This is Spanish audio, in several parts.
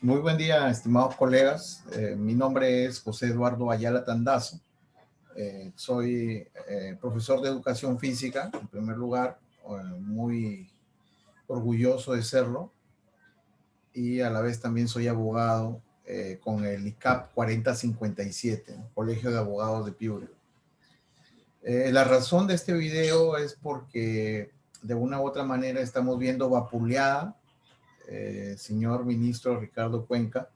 Muy buen día, estimados colegas. Mi nombre es José Eduardo Ayala Tandazo. Soy profesor de educación física, en primer lugar, muy orgulloso de serlo, y a la vez también soy abogado con el ICAP 4057, ¿no? Colegio de Abogados de Piura. La razón de este video es porque de una u otra manera estamos viendo vapuleada, señor ministro Ricardo Cuenca,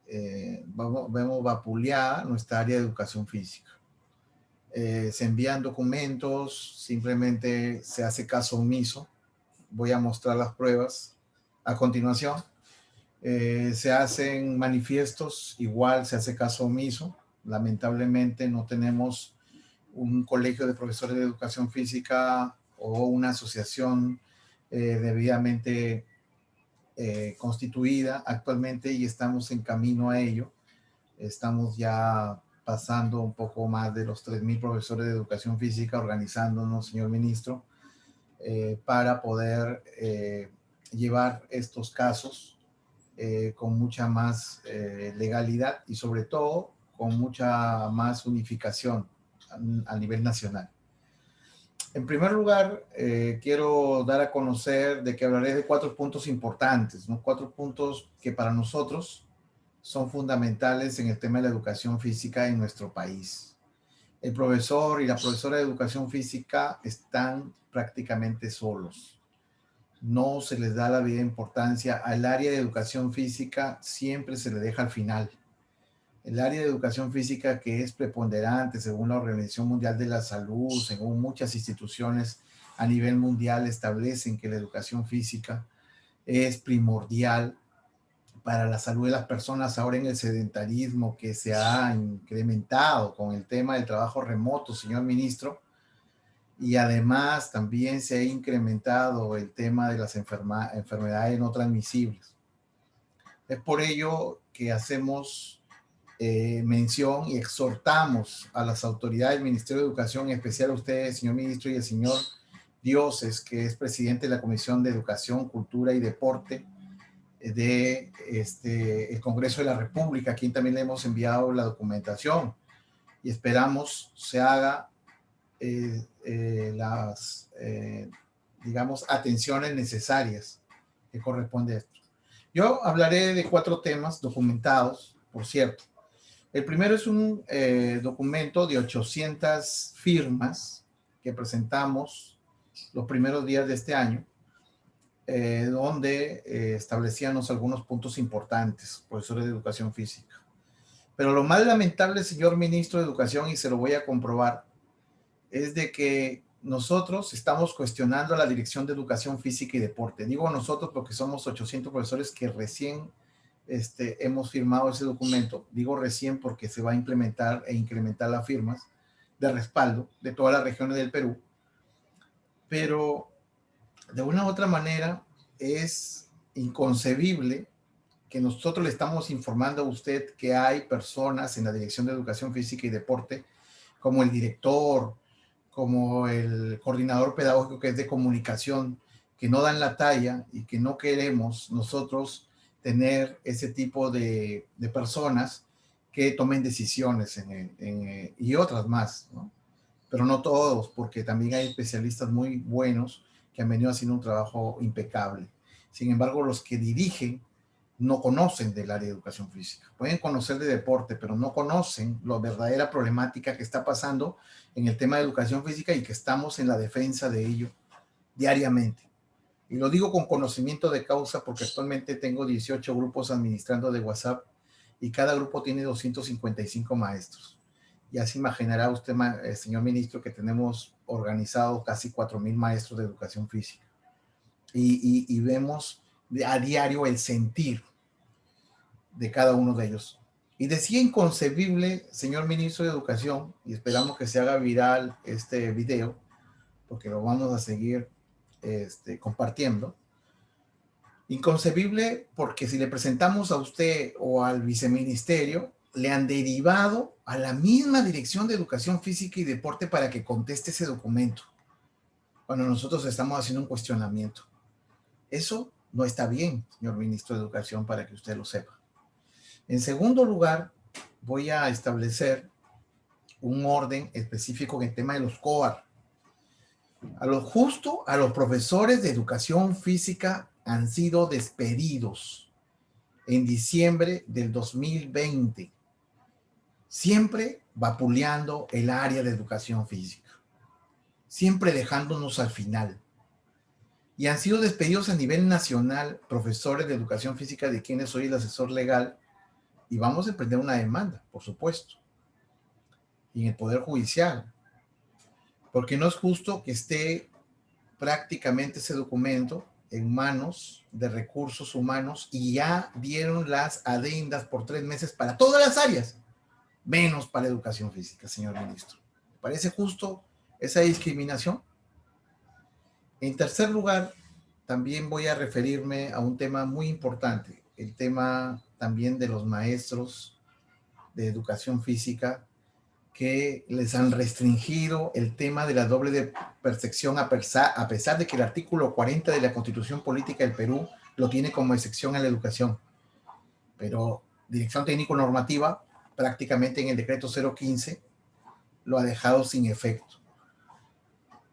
vemos vapuleada nuestra área de educación física. Se envían documentos, simplemente se hace caso omiso. Voy a mostrar las pruebas a continuación. Se hacen manifiestos, igual se hace caso omiso. Lamentablemente no tenemos un colegio de profesores de educación física o una asociación debidamente constituida actualmente, y estamos en camino a ello. Estamos ya pasando un poco más de los 3,000 profesores de educación física organizándonos, señor ministro, para poder llevar estos casos con mucha más legalidad y sobre todo con mucha más unificación a nivel nacional. En primer lugar, quiero dar a conocer de que hablaré de 4 puntos importantes, ¿no? 4 puntos que para nosotros son fundamentales en el tema de la educación física en nuestro país. El profesor y la profesora de educación física están prácticamente solos. No se les da la debida importancia al área de educación física, siempre se le deja al final. El área de educación física, que es preponderante según la Organización Mundial de la Salud, según muchas instituciones a nivel mundial establecen que la educación física es primordial para la salud de las personas ahora en el sedentarismo que se ha incrementado con el tema del trabajo remoto, señor ministro, y además también se ha incrementado el tema de las enfermedades no transmisibles. Es por ello que hacemos mención y exhortamos a las autoridades del Ministerio de Educación, en especial a ustedes, señor ministro, y el señor Dioses, que es presidente de la Comisión de Educación, Cultura y Deporte el Congreso de la República, a quien también le hemos enviado la documentación, y esperamos se haga digamos, atenciones necesarias que corresponde a esto. Yo hablaré de 4 temas documentados, por cierto. El primero es un documento de 800 firmas que presentamos los primeros días de este año, donde establecíamos algunos puntos importantes, profesores de educación física. Pero lo más lamentable, señor ministro de Educación, y se lo voy a comprobar, es de que nosotros estamos cuestionando la Dirección de Educación Física y Deporte. Digo nosotros porque somos 800 profesores que recién hemos firmado ese documento. Digo recién porque se va a implementar e incrementar las firmas de respaldo de todas las regiones del Perú. Pero de una u otra manera es inconcebible que nosotros le estamos informando a usted que hay personas en la Dirección de Educación Física y Deporte, como el director, como el coordinador pedagógico, que es de comunicación, que no dan la talla, y que no queremos nosotros tener ese tipo de personas que tomen decisiones y otras más, ¿no? Pero no todos, porque también hay especialistas muy buenos que han venido haciendo un trabajo impecable. Sin embargo, los que dirigen no conocen del área de educación física. Pueden conocer de deporte, pero no conocen la verdadera problemática que está pasando en el tema de educación física, y que estamos en la defensa de ello diariamente. Y lo digo con conocimiento de causa porque actualmente tengo 18 grupos administrando de WhatsApp, y cada grupo tiene 255 maestros. Ya se imaginará usted, señor ministro, que tenemos organizados casi 4,000 maestros de educación física. Y vemos a diario el sentir de cada uno de ellos. Y decía inconcebible, señor ministro de Educación, y esperamos que se haga viral este video, porque lo vamos a seguir compartiendo. Inconcebible porque si le presentamos a usted o al viceministerio, le han derivado a la misma Dirección de Educación Física y Deporte para que conteste ese documento, cuando nosotros estamos haciendo un cuestionamiento. Eso No está bien, señor ministro de Educación, para que usted lo sepa. En segundo lugar, voy a establecer un orden específico en el tema de los COAR. Justo a los profesores de educación física han sido despedidos en diciembre del 2020, siempre vapuleando el área de educación física, siempre dejándonos al final. Y han sido despedidos a nivel nacional profesores de educación física de quienes soy el asesor legal, y vamos a emprender una demanda, por supuesto, y en el Poder Judicial, porque no es justo que esté prácticamente ese documento en manos de recursos humanos y ya dieron las adendas por 3 meses para todas las áreas, menos para educación física, señor ministro. ¿Me parece justo esa discriminación? En tercer lugar, también voy a referirme a un tema muy importante, el tema también de los maestros de educación física que les han restringido el tema de la doble de percepción a pesar de que el artículo 40 de la Constitución Política del Perú lo tiene como excepción a la educación. Pero Dirección Técnico Normativa, prácticamente en el decreto 015, lo ha dejado sin efecto.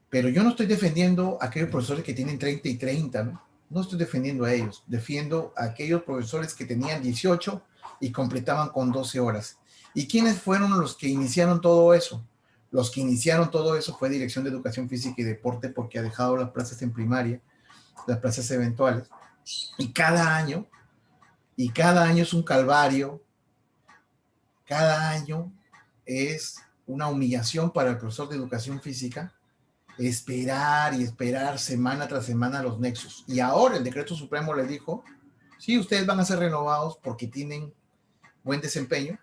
Pero yo no estoy defendiendo a aquellos profesores que tienen 30 y 30, ¿no? No estoy defendiendo a ellos, defiendo a aquellos profesores que tenían 18 y completaban con 12 horas. ¿Y quiénes fueron los que iniciaron todo eso? Los que iniciaron todo eso fue Dirección de Educación Física y Deporte, porque ha dejado las plazas en primaria, las plazas eventuales, y cada año es un calvario, cada año es una humillación para el profesor de Educación Física, esperar y esperar semana tras semana los nexos. Y ahora el decreto supremo le dijo, sí, ustedes van a ser renovados porque tienen buen desempeño,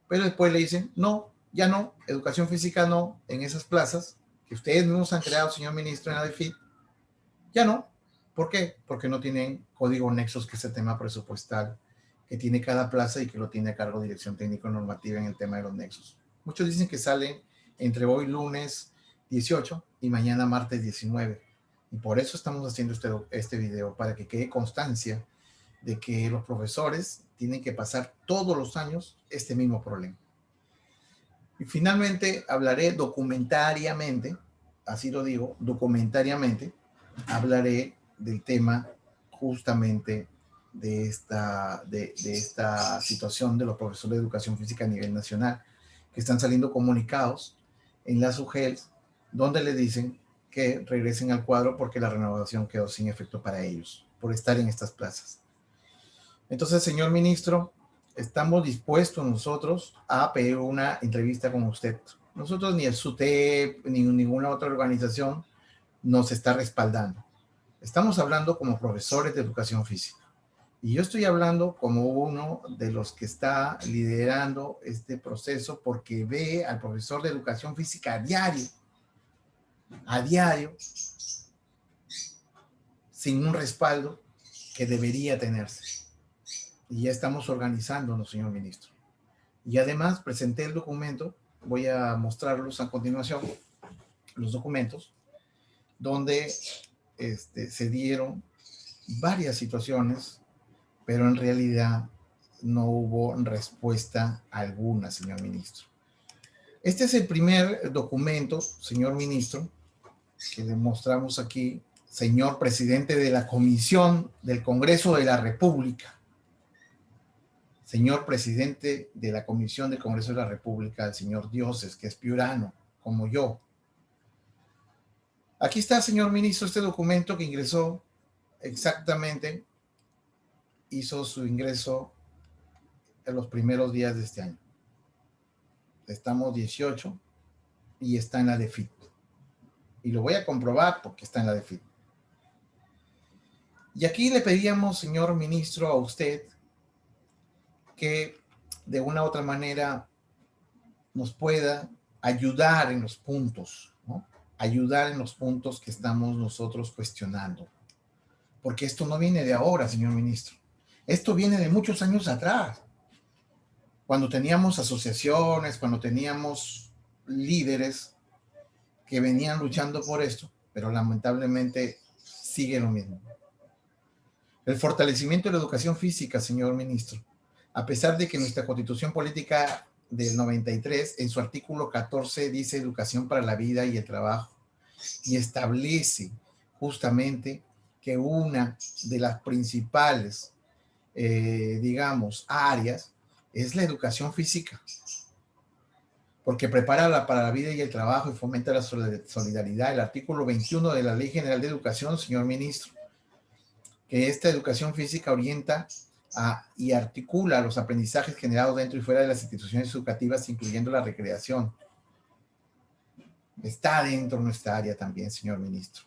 pero después le dicen, no, ya no, educación física no, en esas plazas que ustedes mismos han creado, señor ministro, en la DEFIT, ya no. ¿Por qué? Porque no tienen código nexos, que es el tema presupuestal que tiene cada plaza y que lo tiene a cargo Dirección Técnico Normativa en el tema de los nexos. Muchos dicen que salen entre hoy lunes 18 y mañana martes 19. Y por eso estamos haciendo este video, para que quede constancia de que los profesores tienen que pasar todos los años este mismo problema. Y finalmente hablaré documentariamente, así lo digo, documentariamente, hablaré del tema justamente de esta situación de los profesores de educación física a nivel nacional, que están saliendo comunicados en las UGELs, donde le dicen que regresen al cuadro porque la renovación quedó sin efecto para ellos, por estar en estas plazas. Entonces, señor ministro, estamos dispuestos nosotros a pedir una entrevista con usted. Nosotros ni el SUTEP ni ninguna otra organización nos está respaldando. Estamos hablando como profesores de educación física. Y yo estoy hablando como uno de los que está liderando este proceso, porque ve al profesor de educación física a diario, sin un respaldo que debería tenerse. Y ya estamos organizándonos, señor ministro. Y además presenté el documento, voy a mostrarlos a continuación, los documentos, donde se dieron varias situaciones, pero en realidad no hubo respuesta alguna, señor ministro. Este es el primer documento, señor ministro, que le mostramos aquí, señor presidente de la Comisión del Congreso de la República. Señor presidente de la Comisión del Congreso de la República, el señor Dioses, que es piurano, como yo. Aquí está, señor ministro, este documento que ingresó exactamente, hizo su ingreso en los primeros días de este año. Estamos 18 y está en la DEFIT. Y lo voy a comprobar porque está en la DEFIT. Y aquí le pedíamos, señor ministro, a usted que de una u otra manera nos pueda ayudar en los puntos, ¿no? Ayudar en los puntos que estamos nosotros cuestionando. Porque esto no viene de ahora, señor ministro. Esto viene de muchos años atrás. Cuando teníamos asociaciones, cuando teníamos líderes que venían luchando por esto, pero lamentablemente sigue lo mismo. El fortalecimiento de la educación física, señor ministro. A pesar de que nuestra Constitución Política del 93, en su artículo 14, dice educación para la vida y el trabajo, y establece justamente que una de las principales, digamos, áreas es la educación física, porque prepara para la vida y el trabajo y fomenta la solidaridad. El artículo 21 de la Ley General de Educación, señor ministro, que esta educación física orienta y articula los aprendizajes generados dentro y fuera de las instituciones educativas, incluyendo la recreación. Está dentro de nuestra área también, señor ministro.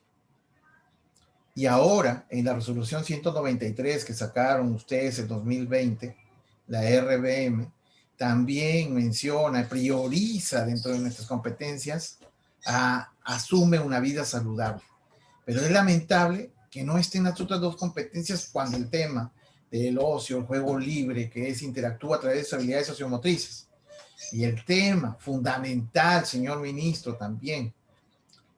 Y ahora, en la resolución 193 que sacaron ustedes en 2020, la RBM, también menciona, prioriza dentro de nuestras competencias, asume una vida saludable. Pero es lamentable que no estén las otras dos competencias cuando el tema del ocio, el juego libre, que es interactúa a través de sus habilidades sociomotrices. Y el tema fundamental, señor ministro, también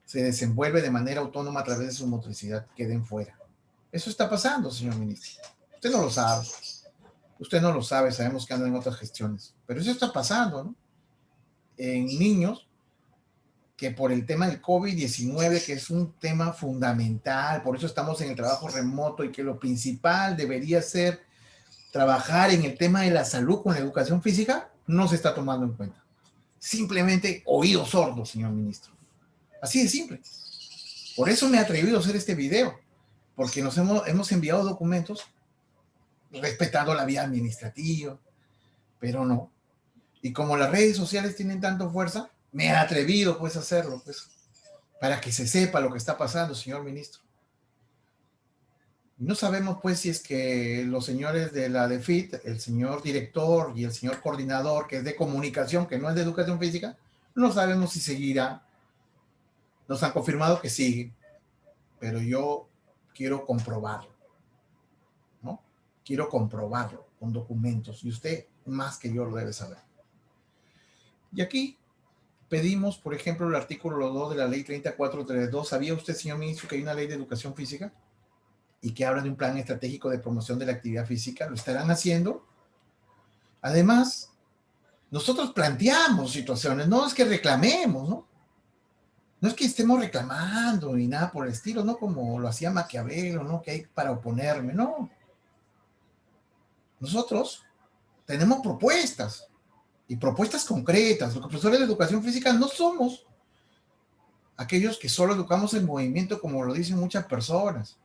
se desenvuelve de manera autónoma a través de su motricidad, queden fuera. Eso está pasando, señor ministro. Usted no lo sabe. Usted no lo sabe, sabemos que andan en otras gestiones. Pero eso está pasando, ¿no? En niños que por el tema del COVID-19, que es un tema fundamental, por eso estamos en el trabajo remoto y que lo principal debería ser trabajar en el tema de la salud con la educación física, no se está tomando en cuenta. Simplemente oídos sordos, señor ministro. Así de simple. Por eso me he atrevido a hacer este video, porque hemos enviado documentos respetando la vía administrativa, pero no. Y como las redes sociales tienen tanta fuerza, me he atrevido pues a hacerlo, pues, para que se sepa lo que está pasando, señor ministro. No sabemos pues si es que los señores de la DEFIT, el señor director y el señor coordinador, que es de comunicación, que no es de educación física, no sabemos si seguirá. Nos han confirmado que sigue, pero yo quiero comprobarlo, ¿no? Quiero comprobarlo con documentos y usted más que yo lo debe saber. Y aquí pedimos, por ejemplo, el artículo 2 de la ley 3432. ¿Sabía usted, señor ministro, que hay una ley de educación física y que habla de un plan estratégico de promoción de la actividad física? ¿Lo estarán haciendo? Además, nosotros planteamos situaciones, no es que reclamemos, ¿no? No es que estemos reclamando ni nada por el estilo, no como lo hacía Maquiavelo, ¿no? Que hay para oponerme, no. Nosotros tenemos propuestas y propuestas concretas. Los profesores de educación física no somos aquellos que solo educamos el movimiento, como lo dicen muchas personas.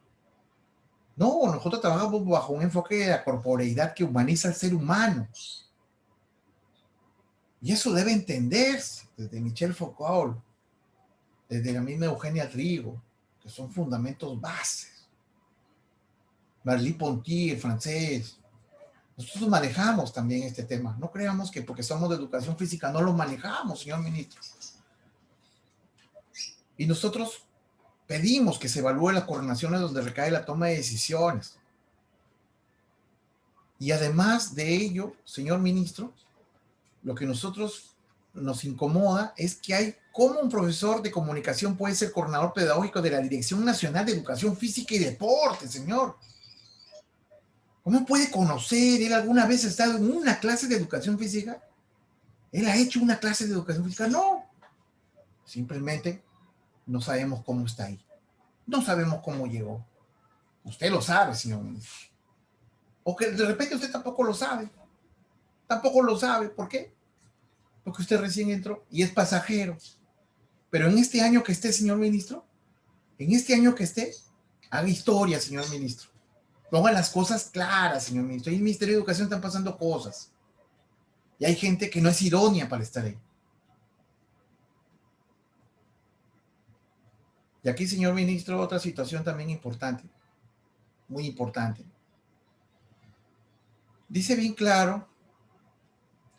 No, nosotros trabajamos bajo un enfoque de la corporeidad que humaniza al ser humano. Y eso debe entenderse desde Michel Foucault, desde la misma Eugenia Trigo, que son fundamentos bases. Merleau-Ponty, el francés. Nosotros manejamos también este tema. No creamos que porque somos de educación física no lo manejamos, señor ministro. Y nosotros pedimos que se evalúe las coordinaciones donde recae la toma de decisiones. Y además de ello, señor ministro, lo que nosotros nos incomoda es que hay cómo un profesor de comunicación puede ser coordinador pedagógico de la Dirección Nacional de Educación Física y Deporte, señor. ¿Cómo puede conocer? ¿Él alguna vez ha estado en una clase de educación física? ¿Él ha hecho una clase de educación física? No. Simplemente no sabemos cómo está ahí. No sabemos cómo llegó. Usted lo sabe, señor ministro. O que de repente usted tampoco lo sabe. Tampoco lo sabe. ¿Por qué? Porque usted recién entró y es pasajero. Pero en este año que esté, señor ministro, en este año que esté, haga historia, señor ministro. Ponga las cosas claras, señor ministro. Y en el Ministerio de Educación están pasando cosas. Y hay gente que no es idónea para estar ahí. Y aquí, señor ministro, otra situación también importante, muy importante. Dice bien claro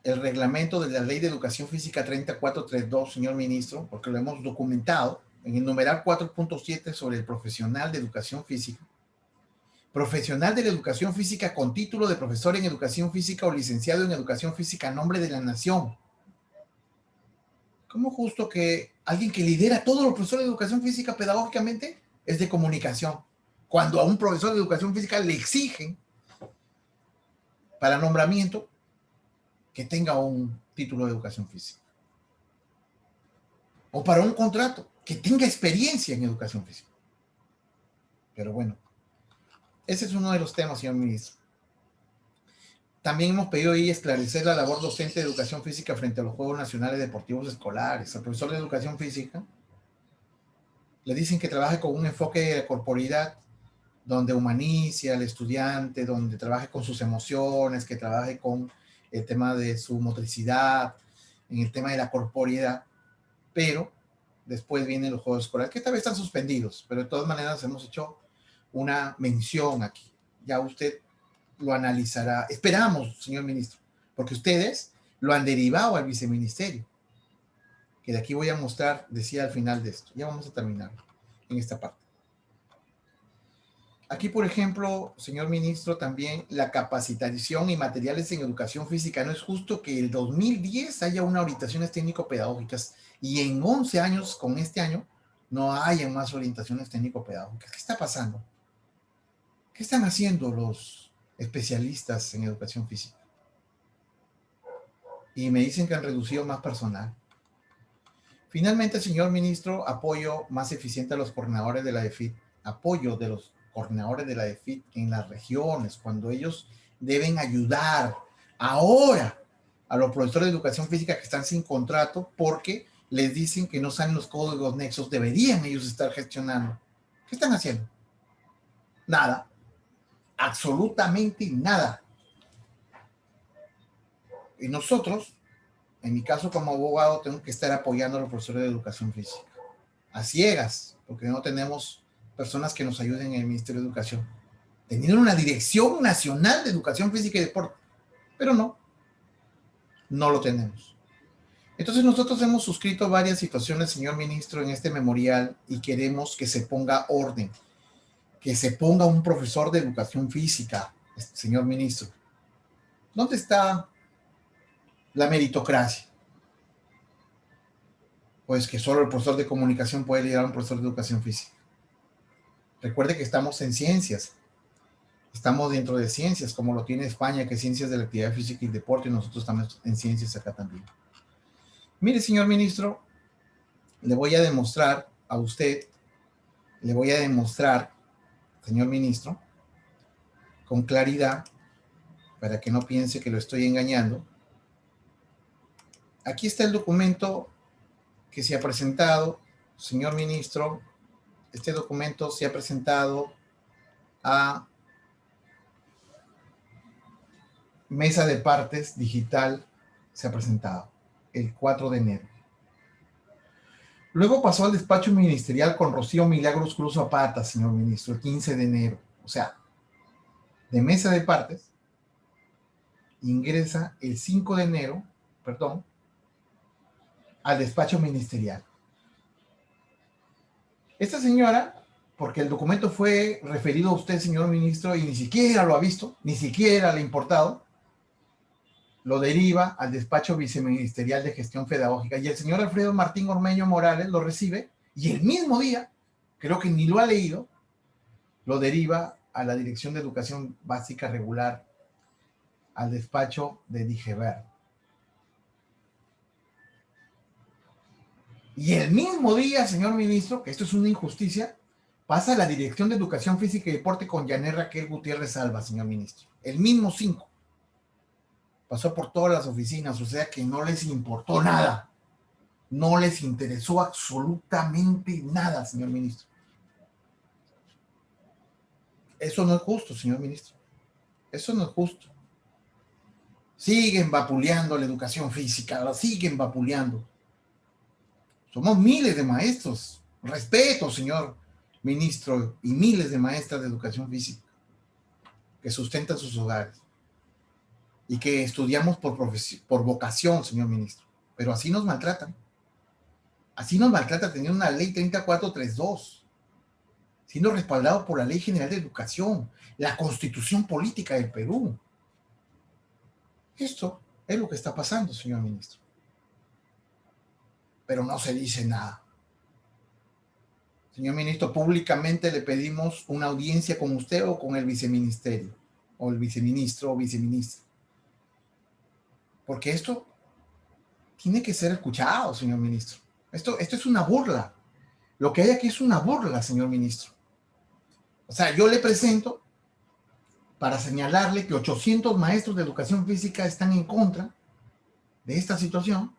el reglamento de la Ley de Educación Física 3432, señor ministro, porque lo hemos documentado en el numeral 4.7 sobre el profesional de educación física. Profesional de la educación física con título de profesor en educación física o licenciado en educación física a nombre de la nación. ¿Cómo justo que alguien que lidera a todos los profesores de educación física pedagógicamente es de comunicación? Cuando a un profesor de educación física le exigen para nombramiento que tenga un título de educación física. O para un contrato, que tenga experiencia en educación física. Pero bueno, ese es uno de los temas, señor ministro. También hemos pedido ahí esclarecer la labor docente de educación física frente a los Juegos Nacionales Deportivos Escolares. Al profesor de educación física le dicen que trabaje con un enfoque de corporidad donde humanice al estudiante, donde trabaje con sus emociones, que trabaje con el tema de su motricidad, en el tema de la corporeidad, pero después vienen los juegos escolares, que tal vez están suspendidos, pero de todas maneras hemos hecho una mención aquí. Ya usted lo analizará. Esperamos, señor ministro, porque ustedes lo han derivado al viceministerio, que de aquí voy a mostrar, decía al final de esto. Ya vamos a terminar en esta parte. Aquí, por ejemplo, señor ministro, también la capacitación y materiales en educación física. No es justo que el 2010 haya una orientaciones técnico-pedagógicas y en 11 años, con este año, no haya más orientaciones técnico-pedagógicas. ¿Qué está pasando? ¿Qué están haciendo los especialistas en educación física? Y me dicen que han reducido más personal. Finalmente, señor ministro, apoyo más eficiente a los coordinadores de la EFIT, apoyo de los coordinadores de la EFIT en las regiones, cuando ellos deben ayudar ahora a los profesores de educación física que están sin contrato porque les dicen que no saben los códigos nexos, deberían ellos estar gestionando. ¿Qué están haciendo? Nada, absolutamente nada. Y nosotros, en mi caso como abogado, tengo que estar apoyando a los profesores de educación física a ciegas, porque no tenemos personas que nos ayuden en el Ministerio de Educación. Teniendo una Dirección Nacional de Educación Física y Deporte, pero no lo tenemos. Entonces nosotros hemos suscrito varias situaciones, señor ministro, en este memorial y queremos que se ponga orden, que se ponga un profesor de educación física, señor ministro. ¿Dónde está la meritocracia? Pues que solo el profesor de comunicación puede liderar a un profesor de educación física. Recuerde que estamos en ciencias. Estamos dentro de ciencias, como lo tiene España, que es ciencias de la actividad física y deporte, y nosotros estamos en ciencias acá también. Mire, señor ministro, le voy a demostrar a usted, le voy a demostrar, señor ministro, con claridad, para que no piense que lo estoy engañando. Aquí está el documento que se ha presentado, señor ministro. Este documento se ha presentado a Mesa de Partes Digital, se ha presentado el 4 de enero. Luego pasó al despacho ministerial con Rocío Milagros Cruz Zapata, señor ministro, el 15 de enero. O sea, de Mesa de Partes, ingresa el 5 de enero, perdón, al despacho ministerial. Esta señora, porque el documento fue referido a usted, señor ministro, y ni siquiera lo ha visto, ni siquiera le ha importado, lo deriva al despacho viceministerial de gestión pedagógica y el señor Alfredo Martín Ormeño Morales lo recibe y el mismo día, creo que ni lo ha leído, lo deriva a la Dirección de Educación Básica Regular, al despacho de Digeber. Y el mismo día, señor ministro, que esto es una injusticia, pasa a la Dirección de Educación Física y Deporte con Janet Raquel Gutiérrez Alba, señor ministro. El mismo 5. Pasó por todas las oficinas, o sea que no les importó nada. No les interesó absolutamente nada, señor ministro. Eso no es justo, señor ministro. Eso no es justo. Siguen vapuleando la educación física, la siguen vapuleando. Somos miles de maestros. Respeto, señor ministro, y miles de maestras de educación física que sustentan sus hogares y que estudiamos por vocación, señor ministro. Pero así nos maltratan. Así nos maltrata teniendo una ley 30432, siendo respaldado por la Ley General de Educación, la Constitución Política del Perú. Esto es lo que está pasando, señor ministro. Pero no se dice nada. Señor ministro, públicamente le pedimos una audiencia con usted o con el viceministerio, o el viceministro o viceministra. Porque esto tiene que ser escuchado, señor ministro. Esto es una burla. Lo que hay aquí es una burla, señor ministro. O sea, yo le presento para señalarle que 800 maestros de educación física están en contra de esta situación.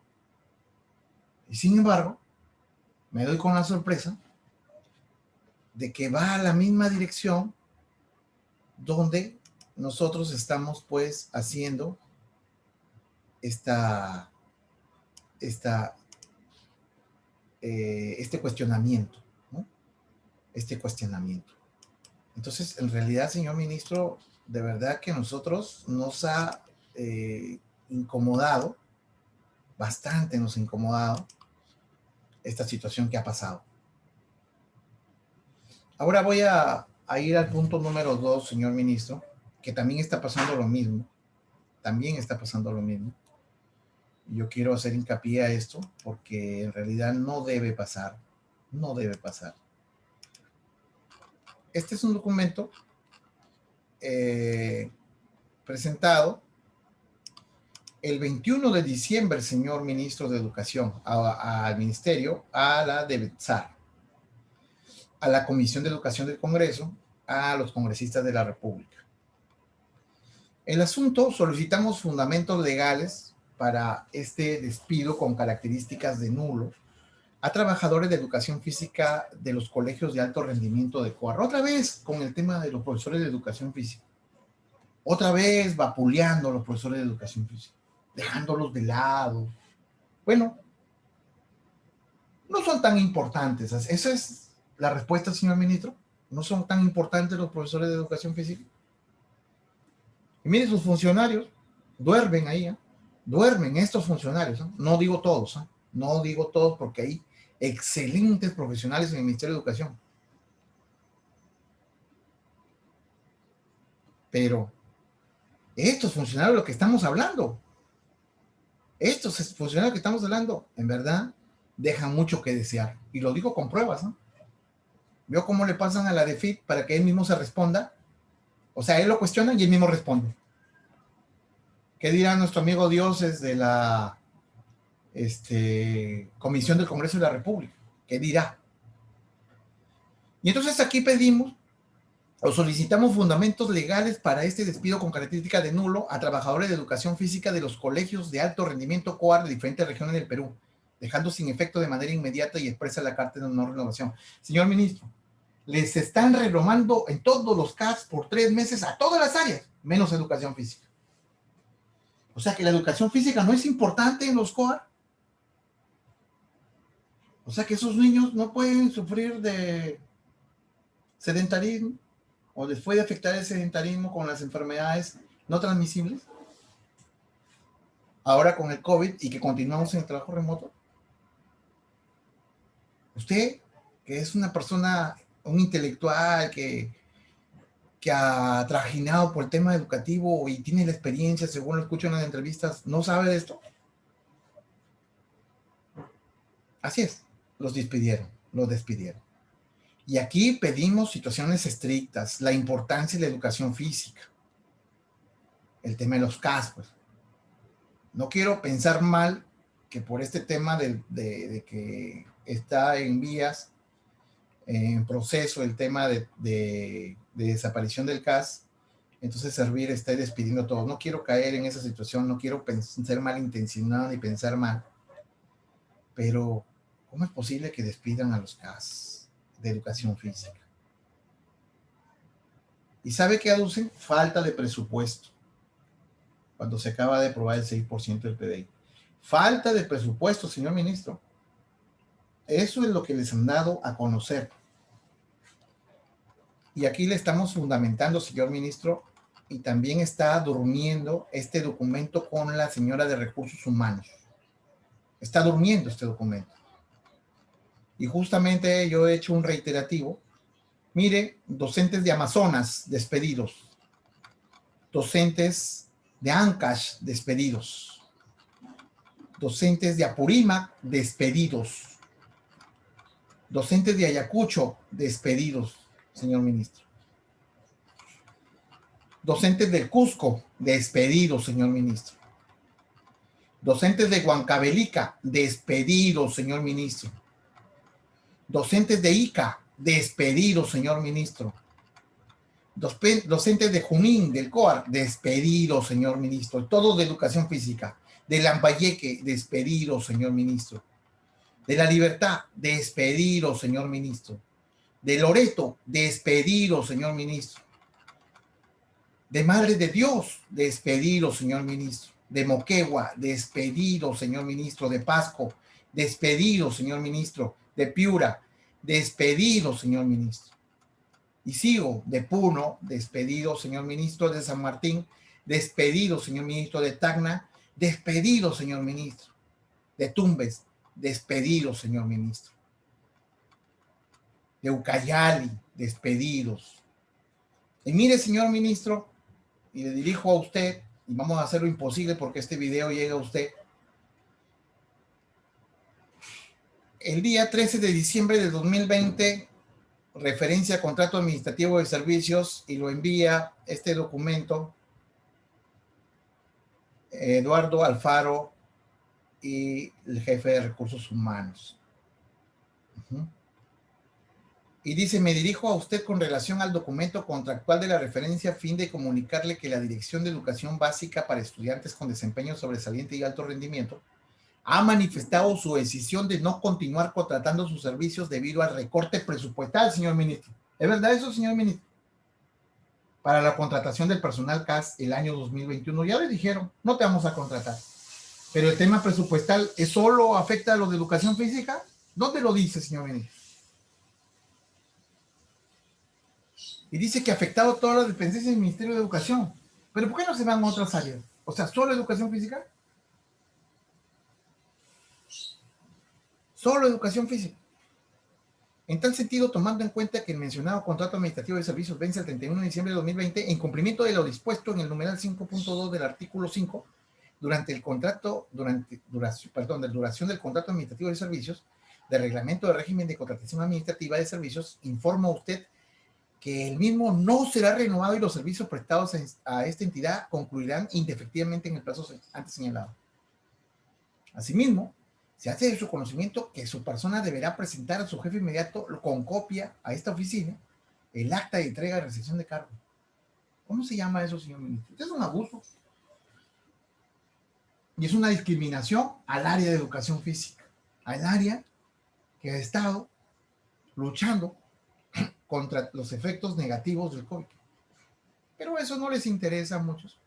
Y sin embargo, me doy con la sorpresa de que va a la misma dirección donde nosotros estamos pues haciendo este cuestionamiento, ¿no? Este cuestionamiento. Entonces, en realidad, señor ministro, de verdad que nosotros nos ha incomodado, bastante nos ha incomodado esta situación que ha pasado. Ahora voy a ir al punto número 2, señor ministro, que también está pasando lo mismo. También está pasando lo mismo. Yo quiero hacer hincapié a esto porque en realidad no debe pasar. No debe pasar. Este es un documento presentado el 21 de diciembre, señor ministro de Educación, al Ministerio, a la DEVETSAR, a la Comisión de Educación del Congreso, a los congresistas de la República. El asunto: solicitamos fundamentos legales para este despido con características de nulo a trabajadores de educación física de los colegios de alto rendimiento de Coahuila. Otra vez con el tema de los profesores de educación física. Otra vez vapuleando a los profesores de educación física, dejándolos de lado. Bueno, no son tan importantes. Esa es la respuesta, señor ministro. No son tan importantes los profesores de educación física. Y mire, sus funcionarios duermen ahí, ¿eh? Duermen estos funcionarios, ¿eh? No digo todos, ¿eh? No digo todos porque hay excelentes profesionales en el Ministerio de Educación. Pero estos funcionarios de los que estamos hablando, estos funcionarios que estamos hablando, en verdad, dejan mucho que desear. Y lo digo con pruebas, ¿no? Veo cómo le pasan a la DEFIT para que él mismo se responda. O sea, él lo cuestiona y él mismo responde. ¿Qué dirá nuestro amigo Dioses de la Comisión del Congreso de la República? ¿Qué dirá? Y entonces aquí pedimos o solicitamos fundamentos legales para este despido con característica de nulo a trabajadores de educación física de los colegios de alto rendimiento COAR de diferentes regiones del Perú, dejando sin efecto de manera inmediata y expresa la carta de no renovación. Señor ministro, les están renomando en todos los CAS por 3 meses a todas las áreas, menos educación física. O sea que la educación física no es importante en los COAR. O sea que esos niños no pueden sufrir de sedentarismo o les puede afectar el sedentarismo con las enfermedades no transmisibles. Ahora con el COVID y que continuamos en el trabajo remoto. Usted, que es una persona, un intelectual que ha trajinado por el tema educativo y tiene la experiencia, según lo escucho en las entrevistas, ¿no sabe de esto? Así es, los despidieron. Y aquí pedimos situaciones estrictas, la importancia de la educación física, el tema de los CAS, pues. No quiero pensar mal que por este tema de que está en vías, en proceso, el tema de desaparición del CAS, entonces Servir está despidiendo a todos. No quiero caer en esa situación, no quiero ser malintencionado ni pensar mal, pero ¿cómo es posible que despidan a los CAS de educación física? ¿Y sabe qué aducen? Falta de presupuesto, cuando se acaba de aprobar el 6% del PDI. Falta de presupuesto, señor ministro. Eso es lo que les han dado a conocer. Y aquí le estamos fundamentando, señor ministro, y también está durmiendo este documento con la señora de Recursos Humanos. Está durmiendo este documento. Y justamente yo he hecho un reiterativo. Mire, docentes de Amazonas despedidos. Docentes de Ancash despedidos. Docentes de Apurímac despedidos. Docentes de Ayacucho, despedidos, señor ministro. Docentes del Cusco, despedidos, señor ministro. Docentes de Huancavelica, despedidos, señor ministro. Docentes de Ica, despedidos, señor ministro. Docentes de Junín, del COAR, despedidos, señor ministro. Todos de educación física. De Lambayeque, despedidos, señor ministro. De La Libertad, despedidos, señor ministro. De Loreto, despedidos, señor ministro. De Madre de Dios, despedidos, señor ministro. De Moquegua, despedidos, señor ministro. De Pasco, despedidos, señor ministro. De Piura, despedidos, señor ministro. Y sigo, de Puno, despedido, señor ministro. De San Martín, despedido, señor ministro. De Tacna, despedido, señor ministro. De Tumbes, despedido, señor ministro. De Ucayali, despedidos. Y mire, señor ministro, y le dirijo a usted, y vamos a hacer lo imposible porque este video llegue a usted. El día 13 de diciembre de 2020, referencia a contrato administrativo de servicios, y lo envía este documento Eduardo Alfaro y el jefe de recursos humanos. Y dice: me dirijo a usted con relación al documento contractual de la referencia a fin de comunicarle que la Dirección de Educación Básica para Estudiantes con Desempeño Sobresaliente y Alto Rendimiento ha manifestado su decisión de no continuar contratando sus servicios debido al recorte presupuestal, señor ministro. ¿Es verdad eso, señor ministro? Para la contratación del personal CAS el año 2021. Ya le dijeron, no te vamos a contratar. Pero el tema presupuestal, ¿es solo afecta a lo de educación física? ¿Dónde lo dice, señor ministro? Y dice que ha afectado todas las dependencias del Ministerio de Educación. ¿Pero por qué no se van a otras áreas? O sea, ¿solo educación física? Solo educación física. En tal sentido, tomando en cuenta que el mencionado contrato administrativo de servicios vence el 31 de diciembre de 2020, en cumplimiento de lo dispuesto en el numeral 5.2 del artículo 5, durante el contrato, duración del contrato administrativo de servicios, del reglamento de régimen de contratación administrativa de servicios, informa a usted que el mismo no será renovado y los servicios prestados a esta entidad concluirán indefectivamente en el plazo antes señalado. Asimismo, se hace de su conocimiento que su persona deberá presentar a su jefe inmediato con copia a esta oficina el acta de entrega y recepción de cargo. ¿Cómo se llama eso, señor ministro? Es un abuso. Y es una discriminación al área de educación física, al área que ha estado luchando contra los efectos negativos del COVID. Pero eso no les interesa a muchos,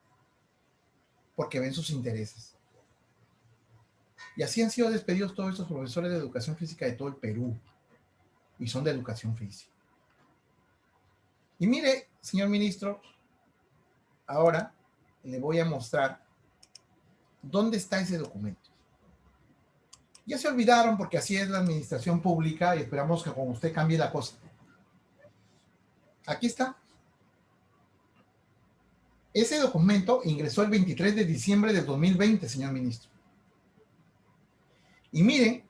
porque ven sus intereses. Y así han sido despedidos todos estos profesores de educación física de todo el Perú, y son de educación física. Y mire, señor ministro, ahora le voy a mostrar dónde está ese documento. Ya se olvidaron porque así es la administración pública y esperamos que con usted cambie la cosa. Aquí está. Ese documento ingresó el 23 de diciembre de 2020, señor ministro. Y miren,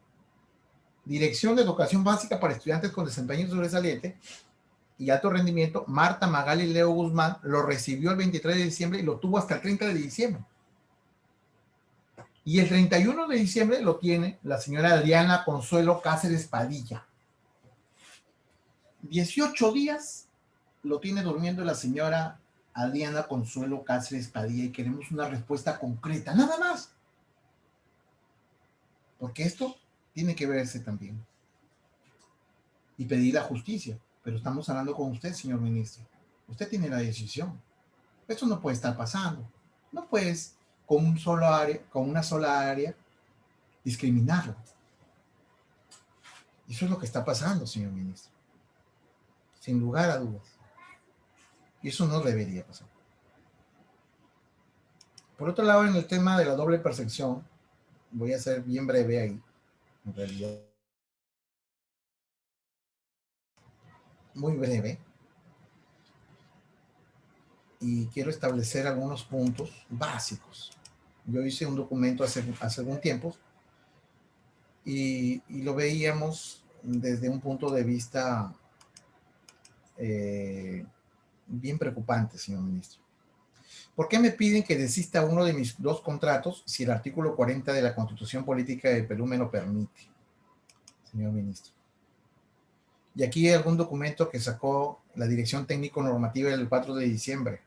Dirección de Educación Básica para Estudiantes con Desempeño Sobresaliente y Alto Rendimiento, Marta Magali Leo Guzmán, lo recibió el 23 de diciembre y lo tuvo hasta el 30 de diciembre. Y el 31 de diciembre lo tiene la señora Adriana Consuelo Cáceres Padilla. 18 días lo tiene durmiendo la señora Adriana Consuelo Cáceres Padilla y queremos una respuesta concreta, nada más. Porque esto tiene que verse también. Y pedir la justicia. Pero estamos hablando con usted, señor ministro. Usted tiene la decisión. Esto no puede estar pasando. No puedes con una sola área discriminarlo. Y eso es lo que está pasando, señor ministro. Sin lugar a dudas. Y eso no debería pasar. Por otro lado, en el tema de la doble percepción, voy a ser bien breve ahí, en realidad. Muy breve. Y quiero establecer algunos puntos básicos. Yo hice un documento hace algún tiempo y lo veíamos desde un punto de vista bien preocupante, señor ministro. ¿Por qué me piden que desista uno de mis 2 contratos si el artículo 40 de la Constitución Política de Perú me lo permite, señor ministro? Y aquí hay algún documento que sacó la Dirección Técnico Normativa el 4 de diciembre.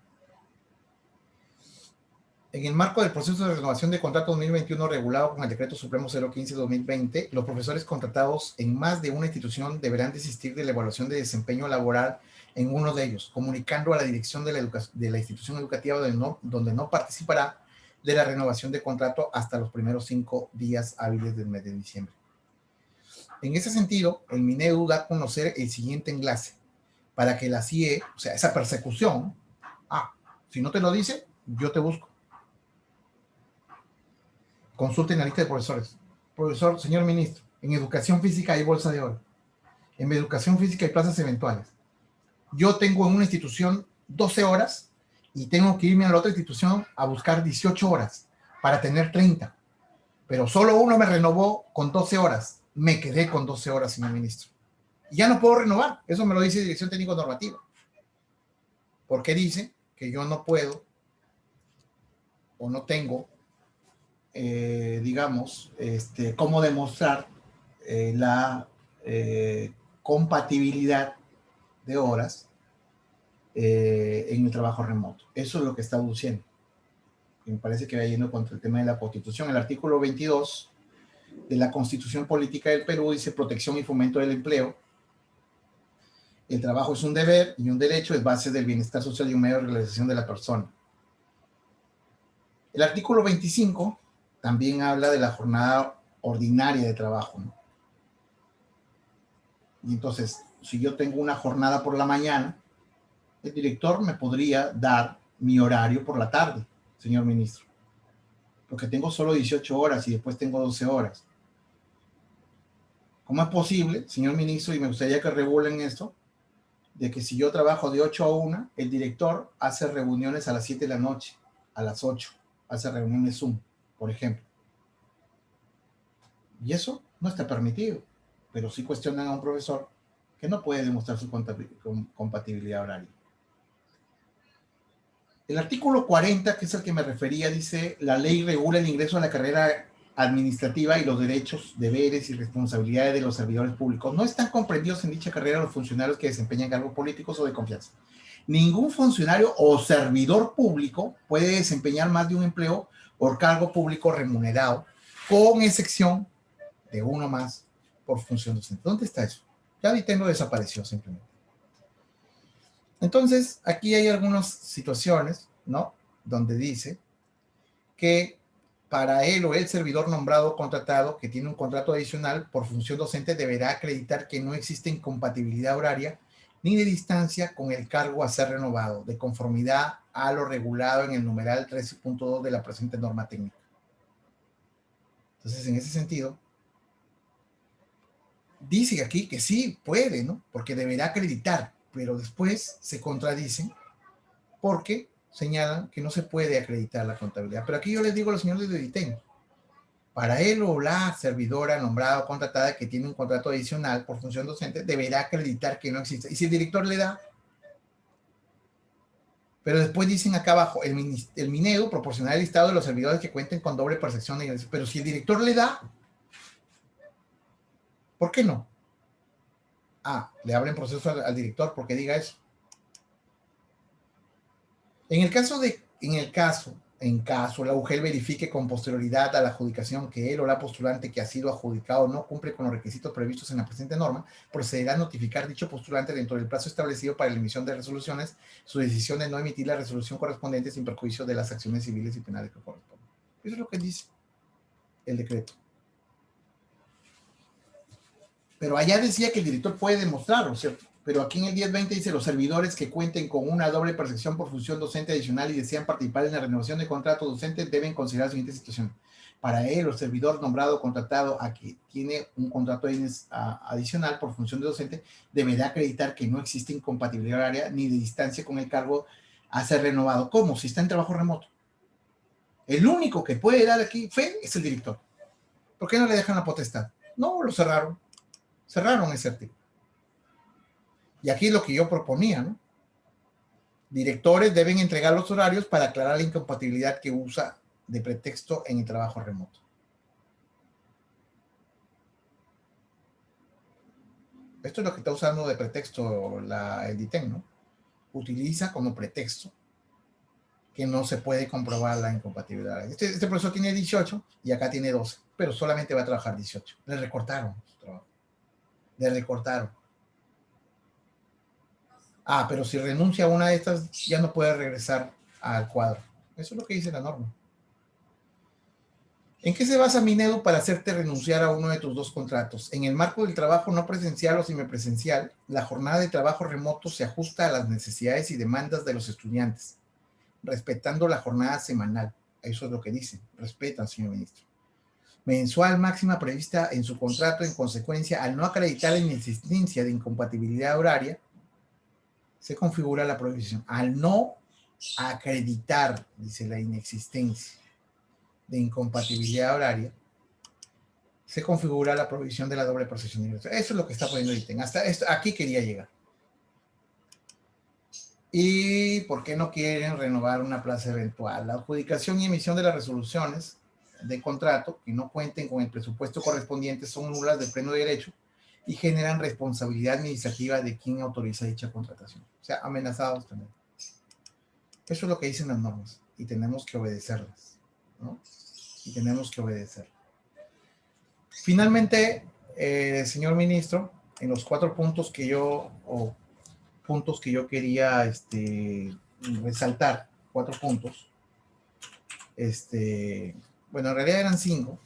En el marco del proceso de renovación de contrato 2021 regulado con el Decreto Supremo 015-2020, los profesores contratados en más de una institución deberán desistir de la evaluación de desempeño laboral en uno de ellos, comunicando a la dirección de la institución educativa donde no participará de la renovación de contrato hasta los primeros 5 días hábiles del mes de diciembre. En ese sentido, el Minedu da a conocer el siguiente enlace para que la CIE, o sea, esa persecución, si no te lo dice, yo te busco. Consulten la lista de profesores. Profesor, señor ministro, en educación física hay bolsa de oro. En educación física hay plazas eventuales. Yo tengo en una institución 12 horas y tengo que irme a la otra institución a buscar 18 horas para tener 30. Pero solo uno me renovó con 12 horas. Me quedé con 12 horas, señor ministro. Y ya no puedo renovar. Eso me lo dice Dirección Técnico Normativa. Porque dice que yo no puedo o no tengo digamos, cómo demostrar la compatibilidad de horas en el trabajo remoto. Eso es lo que está diciendo. Me parece que va yendo contra el tema de la Constitución. El artículo 22 de la Constitución Política del Perú dice protección y fomento del empleo. El trabajo es un deber y un derecho, es base del bienestar social y un medio de realización de la persona. El artículo 25 también habla de la jornada ordinaria de trabajo, ¿no? Y entonces, si yo tengo una jornada por la mañana, el director me podría dar mi horario por la tarde, señor ministro. Porque tengo solo 18 horas y después tengo 12 horas. ¿Cómo es posible, señor ministro, y me gustaría que regulen esto, de que si yo trabajo de 8 a 1, el director hace reuniones a las 7 de la noche, a las 8, hace reuniones Zoom, por ejemplo? Y eso no está permitido, pero sí cuestionan a un profesor que no puede demostrar su compatibilidad horaria. El artículo 40, que es el que me refería, dice, la ley regula el ingreso a la carrera administrativa y los derechos, deberes y responsabilidades de los servidores públicos. No están comprendidos en dicha carrera los funcionarios que desempeñan cargos políticos o de confianza. Ningún funcionario o servidor público puede desempeñar más de un empleo o cargo público remunerado, con excepción de uno más por función docente. ¿Dónde está eso? Ya Vitendo desapareció simplemente. Entonces, aquí hay algunas situaciones, ¿no? Donde dice que para él o el servidor nombrado o contratado que tiene un contrato adicional por función docente deberá acreditar que no existe incompatibilidad horaria ni de distancia con el cargo a ser renovado, de conformidad a lo regulado en el numeral 13.2 de la presente norma técnica. Entonces, en ese sentido, dice aquí que sí puede, ¿no? Porque deberá acreditar, pero después se contradicen porque señalan que no se puede acreditar la contabilidad. Pero aquí yo les digo a los señores de Editen, para él o la servidora nombrada o contratada que tiene un contrato adicional por función docente, deberá acreditar que no existe. Y si el director le da, pero después dicen acá abajo, el Minedu proporcionará el listado de los servidores que cuenten con doble percepción de ingresos. Pero si el director le da, ¿por qué no? Le abren proceso al director porque diga eso. En caso, la UGEL verifique con posterioridad a la adjudicación que él o la postulante que ha sido adjudicado no cumple con los requisitos previstos en la presente norma, procederá a notificar dicho postulante dentro del plazo establecido para la emisión de resoluciones su decisión de no emitir la resolución correspondiente sin perjuicio de las acciones civiles y penales que corresponden. Eso es lo que dice el decreto. Pero allá decía que el director puede demostrarlo, ¿cierto? Pero aquí en el 1020 dice, los servidores que cuenten con una doble percepción por función docente adicional y desean participar en la renovación de contrato docente deben considerar la siguiente situación. Para él, el servidor nombrado o contratado a que tiene un contrato adicional por función de docente deberá acreditar que no existe incompatibilidad horaria ni de distancia con el cargo a ser renovado. ¿Cómo? Si está en trabajo remoto. El único que puede dar aquí fe es el director. ¿Por qué no le dejan la potestad? No, lo cerraron. Cerraron ese artículo. Y aquí es lo que yo proponía, ¿no? Directores deben entregar los horarios para aclarar la incompatibilidad que usa de pretexto en el trabajo remoto. Esto es lo que está usando de pretexto el DITEM, ¿no? Utiliza como pretexto que no se puede comprobar la incompatibilidad. Este profesor tiene 18 y acá tiene 12, pero solamente va a trabajar 18. Le recortaron su trabajo. Le recortaron. Ah, pero si renuncia a una de estas, ya no puede regresar al cuadro. Eso es lo que dice la norma. ¿En qué se basa Minedu para hacerte renunciar a uno de tus dos contratos? En el marco del trabajo no presencial o semipresencial, la jornada de trabajo remoto se ajusta a las necesidades y demandas de los estudiantes, respetando la jornada semanal. Eso es lo que dicen. Respetan, señor ministro. Mensual máxima prevista en su contrato. En consecuencia, al no acreditar la inexistencia de incompatibilidad horaria, se configura la prohibición. Al no acreditar, dice, la inexistencia de incompatibilidad horaria, se configura la provisión de la doble protección de ingresos. Eso es lo que está poniendo el ítem. Hasta esto, aquí quería llegar. ¿Y por qué no quieren renovar una plaza eventual? La adjudicación y emisión de las resoluciones de contrato que no cuenten con el presupuesto correspondiente son nulas de pleno derecho y generan responsabilidad administrativa de quien autoriza dicha contratación. O sea, amenazados también. Eso es lo que dicen las normas y tenemos que obedecerlas, ¿no? Y tenemos que obedecerlas. Finalmente, señor ministro, en los 4 puntos que yo, quería resaltar, 4 puntos, bueno, en realidad eran 5,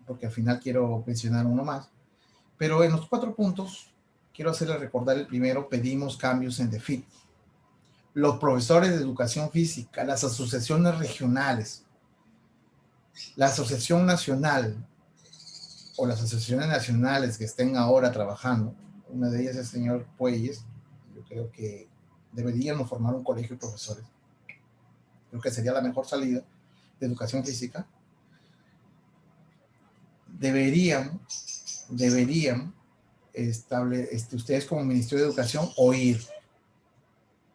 porque al final quiero mencionar uno más, pero en los 4 puntos quiero hacerle recordar el primero: pedimos cambios en DEFIT. Los profesores de educación física, las asociaciones regionales, la asociación nacional o las asociaciones nacionales que estén ahora trabajando, una de ellas es el señor Puelles, yo creo que deberíamos formar un colegio de profesores. Creo que sería la mejor salida de educación física. Deberían ustedes como Ministerio de Educación oír.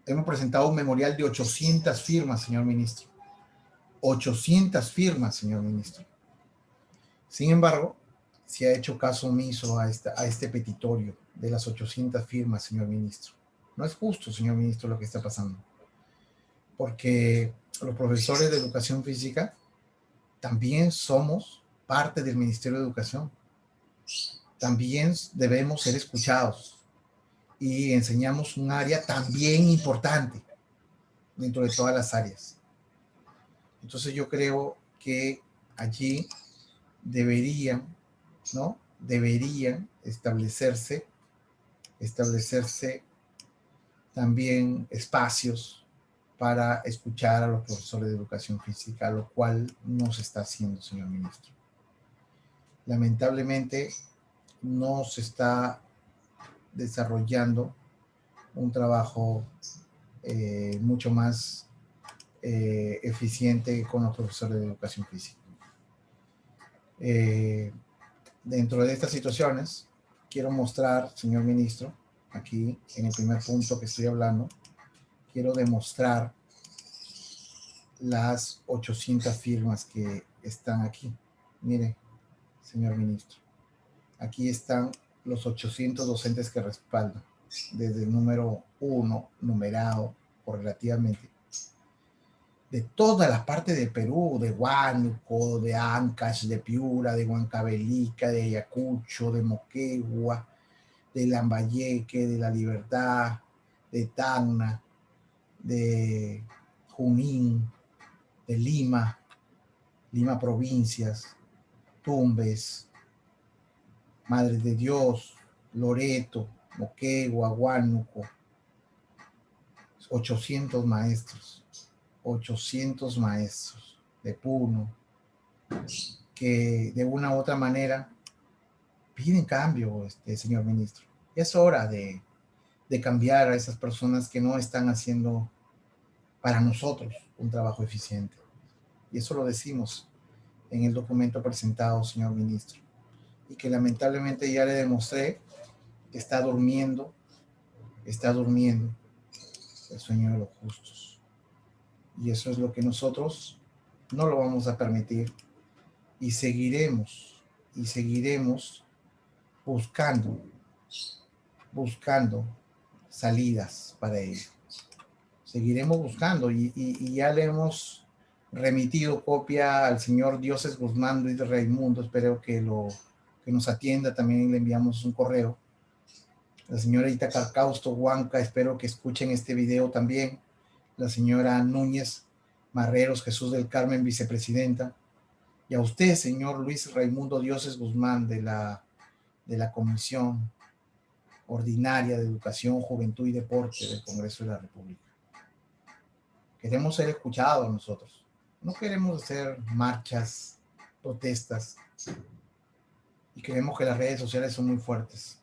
Hemos presentado un memorial de 800 firmas, señor ministro. 800 firmas, señor ministro. Sin embargo, se ha hecho caso omiso a este petitorio de las 800 firmas, señor ministro. No es justo, señor ministro, lo que está pasando. Porque los profesores de educación física también somos parte del Ministerio de Educación. También debemos ser escuchados y enseñamos un área también importante dentro de todas las áreas. Entonces yo creo que allí deberían establecerse también espacios para escuchar a los profesores de educación física, lo cual no se está haciendo, señor ministro. Lamentablemente no se está desarrollando un trabajo mucho más eficiente con los profesores de educación física. Dentro de estas situaciones, quiero mostrar, señor ministro, aquí en el primer punto que estoy hablando, quiero demostrar las 800 firmas que están aquí. Mire, señor ministro, aquí están los 800 docentes que respaldan, desde el número 1, numerado correlativamente, de toda la parte de Perú, de Huánuco, de Ancash, de Piura, de Huancavelica, de Ayacucho, de Moquegua, de Lambayeque, de La Libertad, de Tacna, de Junín, de Lima Provincias, Tumbes, Madre de Dios, Loreto, Moquegua, Huánuco. 800 maestros de Puno, que de una u otra manera piden cambio, señor ministro. Es hora de cambiar a esas personas que no están haciendo para nosotros un trabajo eficiente. Y eso lo decimos en el documento presentado, señor ministro. y que lamentablemente ya le demostré que está durmiendo el sueño de los justos. Y eso es lo que nosotros no lo vamos a permitir, y seguiremos buscando salidas para ello. Seguiremos buscando y ya le hemos remitido copia al señor Dioses Guzmán Luis de Raimundo. Espero que nos atienda. También le enviamos un correo. La señora Ita Carcausto Huanca, espero que escuchen este video también. La señora Núñez Marreros Jesús del Carmen, vicepresidenta. Y a usted, señor Luis Raimundo Dioses Guzmán, de la Comisión Ordinaria de Educación, Juventud y Deporte del Congreso de la República. Queremos ser escuchados nosotros. No queremos hacer marchas, protestas. Y creemos que las redes sociales son muy fuertes.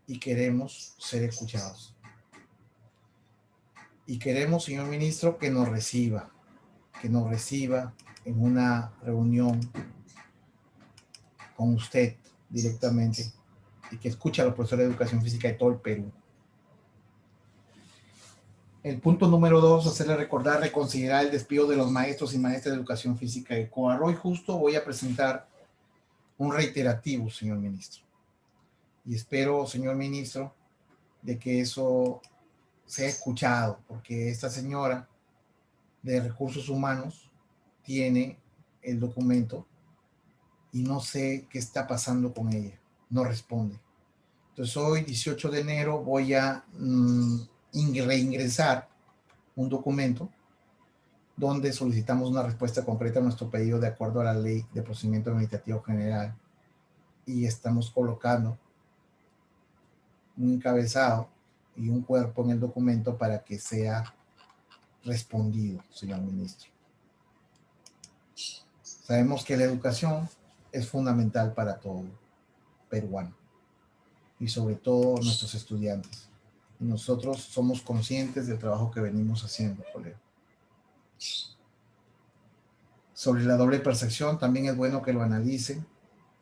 Y queremos ser escuchados. Y queremos, señor ministro, que nos reciba en una reunión con usted directamente y que escuche a los profesores de educación física de todo el Perú. El punto número 2, hacerle recordar, reconsiderar el despido de los maestros y maestras de educación física de Coarro. Y justo voy a presentar un reiterativo, señor ministro. Y espero, señor ministro, de que eso sea escuchado, porque esta señora de Recursos Humanos tiene el documento y no sé qué está pasando con ella. No responde. Entonces hoy, 18 de enero, voy a reingresar un documento donde solicitamos una respuesta concreta a nuestro pedido de acuerdo a la Ley de Procedimiento Administrativo General, y estamos colocando un encabezado y un cuerpo en el documento para que sea respondido, señor ministro. Sabemos que la educación es fundamental para todo peruano y sobre todo nuestros estudiantes. Y nosotros somos conscientes del trabajo que venimos haciendo, colega. Sobre la doble percepción, también es bueno que lo analicen.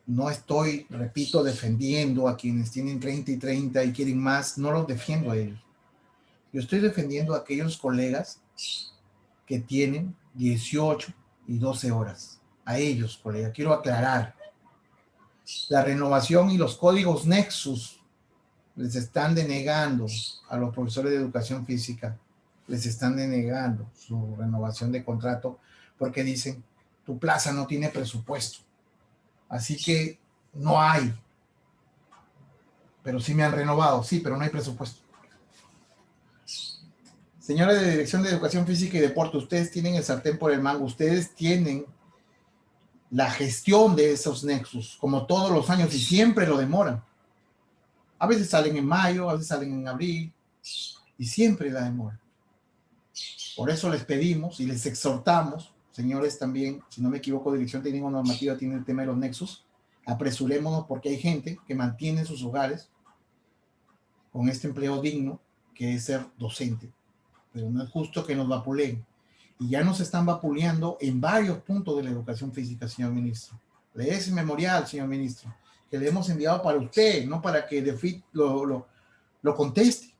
No estoy, repito, defendiendo a quienes tienen 30 y 30 y quieren más. No los defiendo a ellos. Yo estoy defendiendo a aquellos colegas que tienen 18 y 12 horas. A ellos, colega, quiero aclarar. La renovación y los códigos Nexus les están denegando a los profesores de educación física, les están denegando su renovación de contrato porque dicen, tu plaza no tiene presupuesto, así que no hay. Pero sí me han renovado, sí, pero no hay presupuesto. Señores de Dirección de Educación Física y Deporte, ustedes tienen el sartén por el mango, ustedes tienen la gestión de esos nexus, como todos los años, y siempre lo demoran. A veces salen en mayo, a veces salen en abril, y siempre la demoran. Por eso les pedimos y les exhortamos, señores, también, si no me equivoco, Dirección Técnica Normativa tiene el tema de los nexus, apresurémonos porque hay gente que mantiene sus hogares con este empleo digno que es ser docente, pero no es justo que nos vapuleen. Y ya nos están vapuleando en varios puntos de la educación física, señor ministro. Lee ese memorial, señor ministro, que le hemos enviado para usted, no para que DEFIT lo conteste.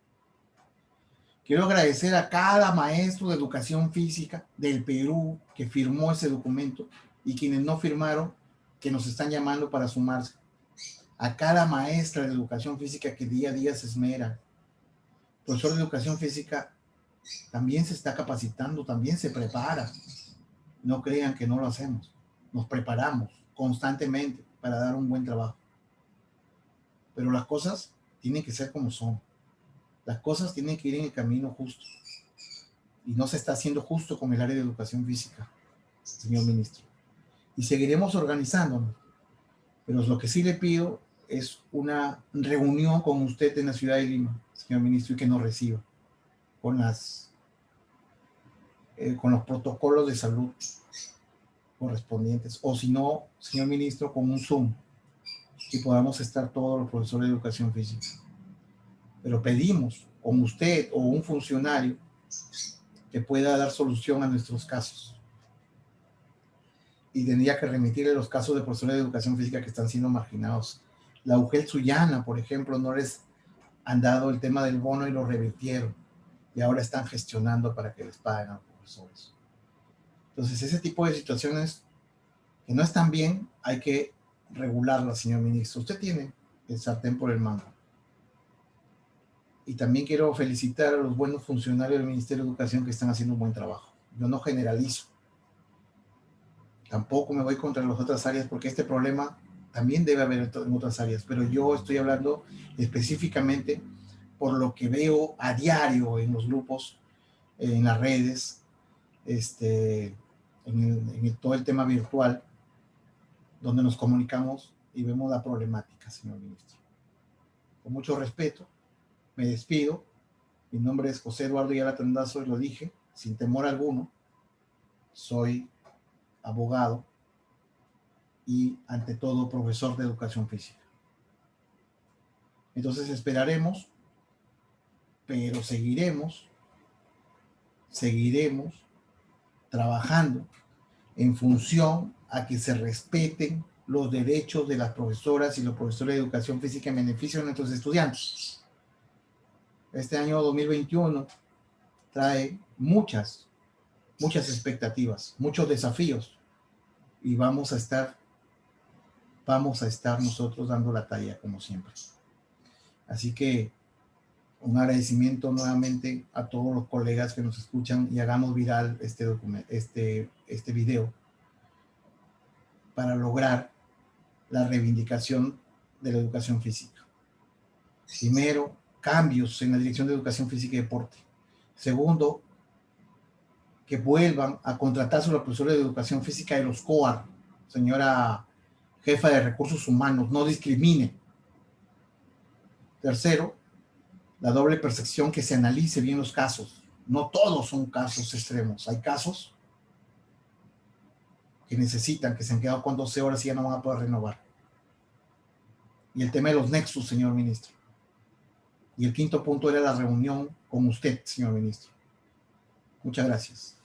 Quiero agradecer a cada maestro de educación física del Perú que firmó ese documento y quienes no firmaron, que nos están llamando para sumarse. A cada maestra de educación física que día a día se esmera. El profesor de educación física también se está capacitando, también se prepara. No crean que no lo hacemos. Nos preparamos constantemente para dar un buen trabajo. Pero las cosas tienen que ser como son. Las cosas tienen que ir en el camino justo. Y no se está haciendo justo con el área de educación física, señor ministro. Y seguiremos organizándonos. Pero lo que sí le pido es una reunión con usted en la ciudad de Lima, señor ministro, y que nos reciba con los protocolos de salud correspondientes. O si no, señor ministro, con un Zoom y podamos estar todos los profesores de educación física. Pero pedimos con usted o un funcionario que pueda dar solución a nuestros casos. y tendría que remitirle los casos de profesores de educación física que están siendo marginados. La UGEL Sullana, por ejemplo, no les han dado el tema del bono y lo revirtieron. Y ahora están gestionando para que les paguen a los profesores. Entonces, ese tipo de situaciones que no están bien, hay que regularlas, señor ministro. Usted tiene el sartén por el mango. Y también quiero felicitar a los buenos funcionarios del Ministerio de Educación que están haciendo un buen trabajo. Yo no generalizo. Tampoco me voy contra las otras áreas porque este problema también debe haber en otras áreas, pero yo estoy hablando específicamente por lo que veo a diario en los grupos, en las redes, todo el tema virtual, donde nos comunicamos y vemos la problemática, señor ministro. Con mucho respeto, me despido. Mi nombre es José Eduardo Ayala Tandazo y lo dije sin temor alguno. Soy abogado y ante todo profesor de educación física. Entonces esperaremos, pero seguiremos trabajando en función a que se respeten los derechos de las profesoras y los profesores de educación física en beneficio de nuestros estudiantes. Este año 2021 trae muchas expectativas, muchos desafíos y vamos a estar nosotros dando la talla como siempre. Así que un agradecimiento nuevamente a todos los colegas que nos escuchan y hagamos viral este video para lograr la reivindicación de la educación física. Primero, cambios en la Dirección de Educación Física y Deporte. Segundo, que vuelvan a contratarse a los profesores de educación física de los COAR. Señora jefa de recursos humanos, no discrimine. Tercero, la doble percepción, que se analice bien los casos. No todos son casos extremos. Hay casos que necesitan, que se han quedado con 12 horas y ya no van a poder renovar. Y el tema de los nexos, señor ministro. Y el quinto punto era la reunión con usted, señor ministro. Muchas gracias.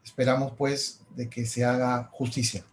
Esperamos, pues, de que se haga justicia.